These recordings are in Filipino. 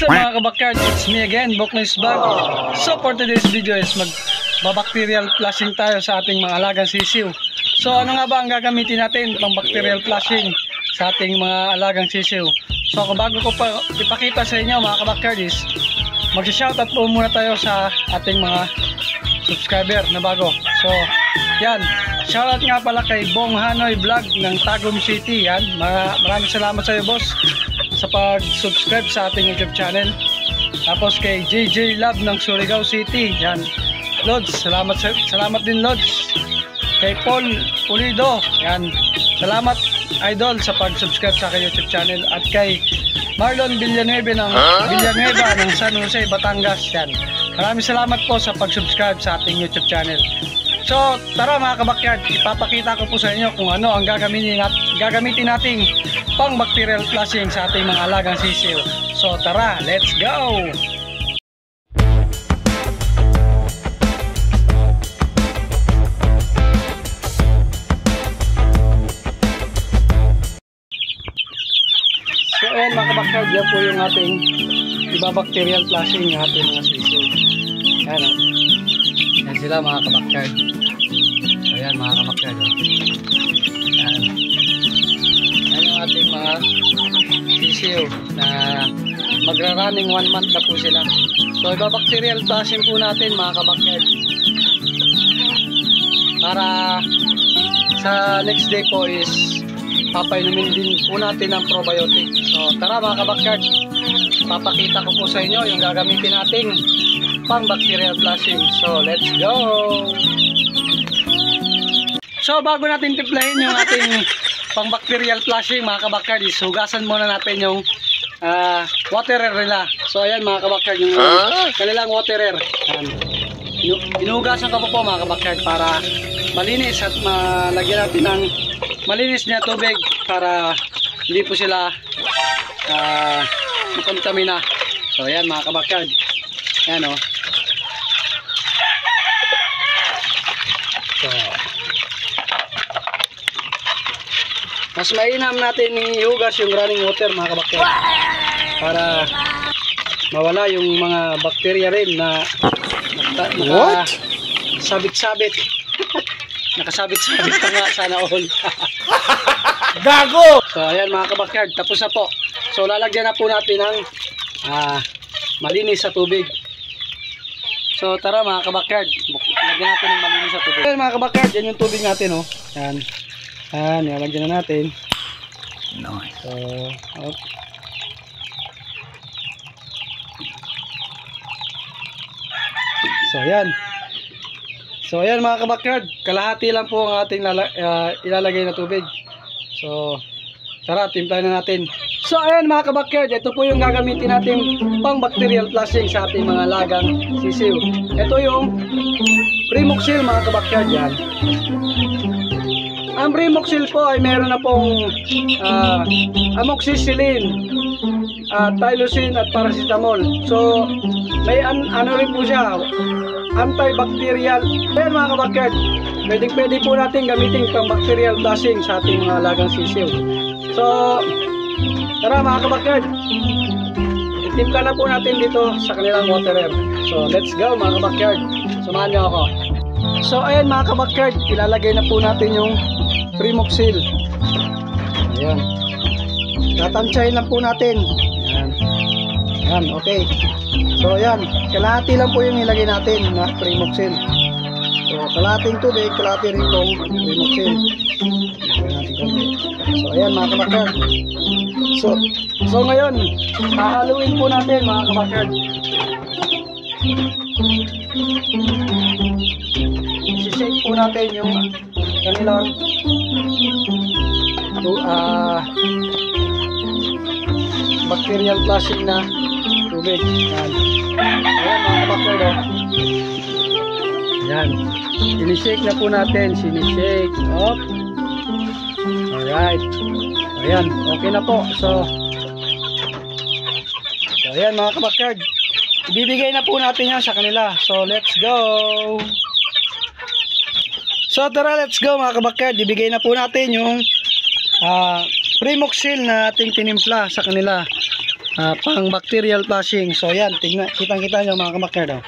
mga kabakyard, it's me again, Boknoy's Vlog. So for today's video is magbabacterial flushing tayo sa ating mga alagang sisiw. So ano nga ba ang gagamitin natin pang bacterial flushing sa ating mga alagang sisiw? So bago ko pa ipakita sa inyo mga kabakyard is mag-shoutout po muna tayo sa ating mga subscriber na bago. So yan, shoutout nga pala kay Bong Hanoy Vlog ng Tagum City. Yan, maraming salamat sa iyo boss sa pag-subscribe sa ating YouTube channel. Tapos kay JJ Love ng Surigao City. Yan, Lods, salamat din Lods. Kay Paul Pulido, yan, salamat idol sa pag-subscribe sa aking YouTube channel. At kay Marlon Villanueva ng San Jose, Batangas. Yan, maraming salamat po sa pag-subscribe sa ating YouTube channel. So tara mga kabakyard, ipapakita ko po sa inyo kung ano ang gagamitin nating pang bacterial flushing sa ating mga alagang sisiw. So tara, let's go! So ayan mga kabakyard, yan po yung ating ibabacterial flushing ng ating mga sisiw. Ayan o. Yan sila mga kabakyard. So ayan mga kabakyard o. Ayan. Ayan yung ating mga sisiw na magra-running 1 month na po sila. So ibabacterial flushing po natin mga kabakyard. Para sa next day po is papainumin din po natin ang probiotic. So tara mga kabakyard, papakita ko po sa inyo yung gagamitin nating pang bacterial flushing. So let's go! So bago natin timplahin yung ating pang bacterial flushing mga kabakyard, hugasan muna natin yung waterer nila. So ayan mga kabakyard, yung kanilang waterer. Inuhugasan ko po mga kabakyard para malinis at malagyan natin ng malinis na tubig para hindi po sila makontamina. So ayan mga kabakyard, ayan o. So mas mainam natin ihugas yung running water mga kabakyard para mawala yung mga bakterya rin na nakasabit-sabit. Nakasabit-sabit pa nga sana all. Gago! So ayan mga kabakyard, tapos na po. So lalagyan na po natin ng malinis sa tubig. So tara mga kabakyard, lagyan natin ng malinis sa tubig. Ayan mga kabakyard, yan yung tubig natin oh. Yan. Yan, nilagyan na natin. Nice. So, up. So ayan. So ayan mga kabakyard, kalahati lang po ang ating ilalagay na tubig. So tara, timplahin na natin. So ayan mga kabakyard, ito po yung gagamitin natin pang bacterial flushing sa ating mga lagang sisiw. Ito yung Primoxil mga kabakyard yan. Ang Primoxil po ay meron na pong amoxicillin, tylosin at paracetamol. So may ano rin po siya, antibacterial. Ayan mga kabakyard, pwede po natin gamitin pang bacterial flushing sa ating mga alagang sisiw. So tara mga kabakyard, itimpla na po natin dito sa kanilang waterer. So let's go mga kabakyard, samahan niyo ako. So ayan mga kabakyard, ilalagay na po natin yung Primoxil. Ayan, tatansyahin lang po natin. Ayan. Ayan, okay. So ayan, kalahati lang po yung ilagay natin na Primoxil. So kalahating tubig, kalahati rin pong Primoxil. So ayan mga kabakyard. So ngayon, hahaluin po natin mga kabakyard. I-shake po natin yung kanilang bacterial flushing na tubig. Ayan. Ayan mga kabakyard oh. Ayan, sinishake na po natin, sinishake. Up. Alright. Ayan, okay na po. So ayan mga kabakyard, ibibigay na po natin yan sa kanila. So let's go. So tara, let's go mga kabakyard, ibigay na po natin yung Primoxil na ating tinimpla sa kanila. pang bacterial flushing. So yan, tingnan, kitang-kita nyo mga kabakard. Oh.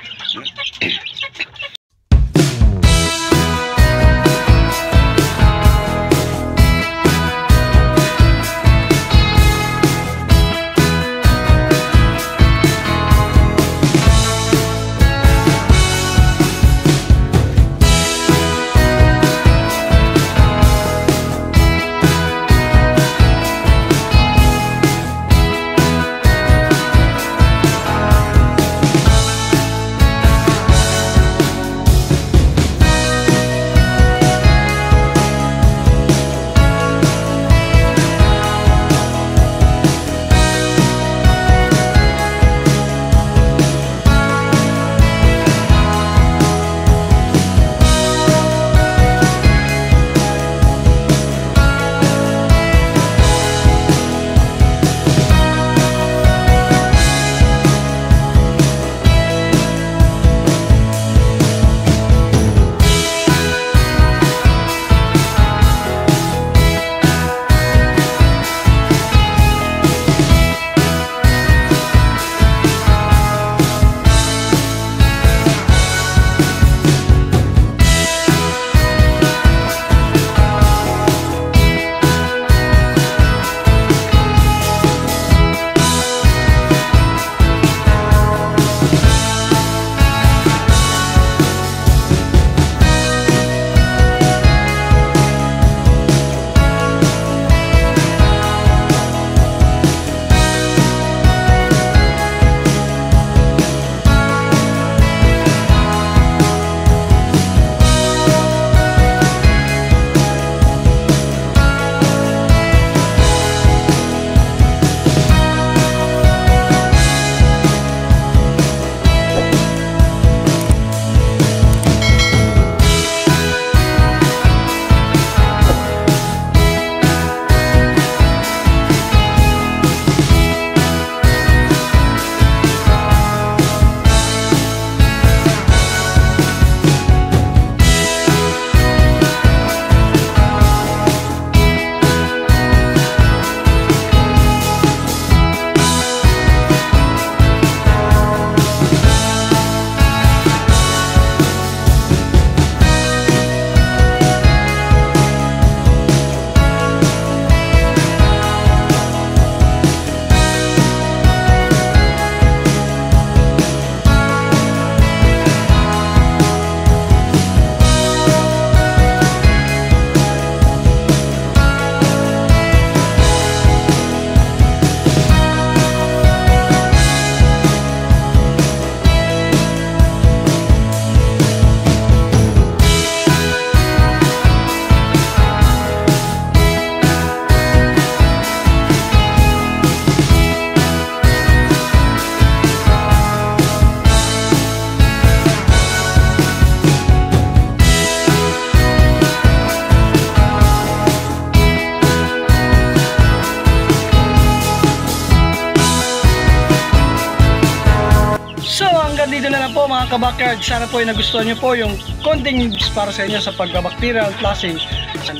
Dito na lang po mga kabakard. Sana po ay nagustuhan nyo po yung konting tips para sa inyo sa pagbabacterial flushing.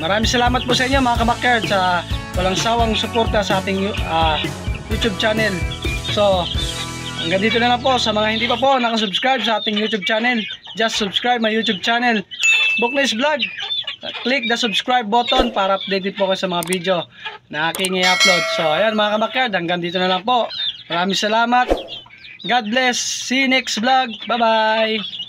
Maraming salamat po sa inyo mga kabakard sa walang sawang suporta sa ating YouTube channel. So hanggang dito na lang po. Sa mga hindi pa po nakasubscribe sa ating YouTube channel, just subscribe my YouTube channel, Buknoy's Vlog. Click the subscribe button para updated po kayo sa mga video na aking i-upload. So ayan mga kabakard, hanggang dito na lang po. Maraming salamat. God bless. See you next vlog. Bye-bye.